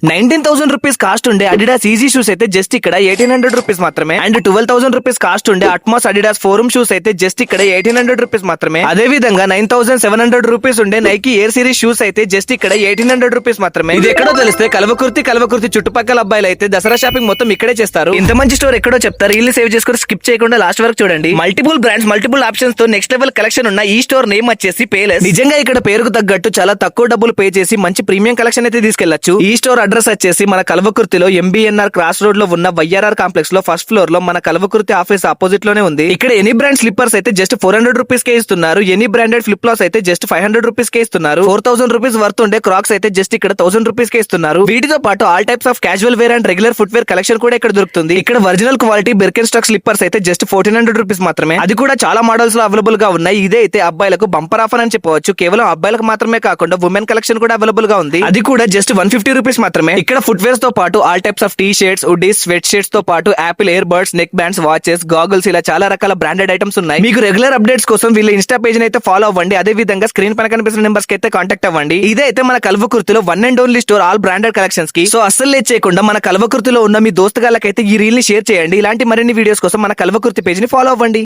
19,000 rupees cost ఉండే Adidas easy shoes అయితే just ఇక్కడ 1800 రూపీస్ మాత్రమే. అండ్ 12,000 రూపీస్ కాస్ట్ ఉండే అట్మాస్ అడిడాస్ ఫోరమ్ షూస్ అయితే జస్ట్ ఇక్కడ 1800 రూపీస్ మాత్రమే. అదే విధంగా 9,700 రూపీస్ ఉండే నైకీ ఎయిర్ సిరీస్ షూస్ అయితే జస్ట్ ఇక్కడ 1800 రూపీస్ మాత్రమే. ఇది ఎక్కడో తెలిస్తే కలవకుర్తి చుట్టుపక్కల అబ్బాయిలు అయితే దసరా షాపింగ్ మొత్తం ఇక్కడే చేస్తారు. ఇంత మంచి స్టోర్ ఎక్కడో చెప్తారు, ఇల్లు సేవ్ చేసుకుని స్కిప్ చేయకుండా లాస్ట్ వరకు చూడండి. మల్టిపుల్ బ్రాండ్స్, మల్టిపుల్ ఆప్షన్స్ తో నెక్స్ట్ లెవెల్ కలెక్షన్ ఉన్న ఈ స్టోర్ నేమ్ వచ్చేసి పేలెస్. నిజంగా ఇక్కడ పేరుకు తగ్గట్టు చాలా తక్కువ డబ్బులు పే చేసి మంచి ప్రీమియం కలెక్షన్ అయితే తీసుకెళ్లొచ్చు. ఈ స్టోర్ అడ్రస్ వచ్చేసి మన కల్వకుర్తిలో ఎంబీఎన్ఆర్ క్రాస్ రోడ్ లో ఉన్న వైఆర్ఆర్ కాంప్లెక్స్ లో ఫస్ట్ ఫ్లోర్ లో మన కల్వకుర్తి ఆఫీస్ ఆపోజిట్ లోనే ఉంది. ఇక్కడ ఎనీ బ్రాండ్ స్లిప్పర్స్ అయితే జస్ట్ 400 రూపీస్ కే ఇస్తున్నారు. ఎనీ బ్రాండెడ్ ఫ్లిప్ ఫ్లాప్స్ అయితే జస్ట్ 500 రూపీస్ కే ఇస్తున్నారు. 4,000 రూపీస్ వర్త్ ఉండే క్రాక్స్ అయితే జస్ట్ ఇక్కడ 1000 రూపీస్ కే ఇస్తున్నారు. వీటితో పాటు all types of casual wear and regular footwear collection కూడా ఇక్కడ దొరుకుతుంది. ఇక్కడ original quality Birkenstock slippers అయితే జస్ట్ 1400 రూపీస్ మాత్రమే. అది కూడా చాలా మోడల్స్ లో అవైలబుల్ గా ఉన్నాయి. ఇదే అయితే అబ్బాయిలకు బంపర్ ఆఫర్ అని చెప్పవచ్చు. కేవలం అబ్బాయిలకు మాత్రమే కాకుండా ఉమెన్ కలెక్షన్ కూడా అవైలబుల్ గా ఉంది. అది కూడా జస్ట్ 150 రూపీస్ మాత్రమే. ఇక్కడ ఫుట్ వేర్స్ తో పాటు all types of T shirts, hoodies, sweat shirts తో పాటు Apple ear buds, neck bands, watches, goggles ఇలా చాలా రకాల బ్రాండెడ్ ఐటమ్స్ ఉన్నాయి. మీకు రెగ్యులర్ అప్డేట్స్ కోసం వీళ్ళ ఇన్స్టా పేజ్ అయితే ఫాలో అవ్వండి. అదే విధంగా స్క్రీన్ పైన కనిపిస్తున్న నెంబర్స్ కి అయితే కాంటాక్ట్ అవ్వండి. ఇదే అయితే మన కల్వకుర్తిలో one and only store all branded collections కి. సో అస్సలు లేట్ చేయకుండా మన కల్వకుర్తిలో ఉన్న మీ దోస్తుగాళ్ళకైతే ఈ రీల్ ని షేర్ చేయండి. ఇలాంటి మరిన్ని వీడియోస్ కోసం మన కల్వకుర్తి పేజ్ ని ఫాలో అవ్వండి.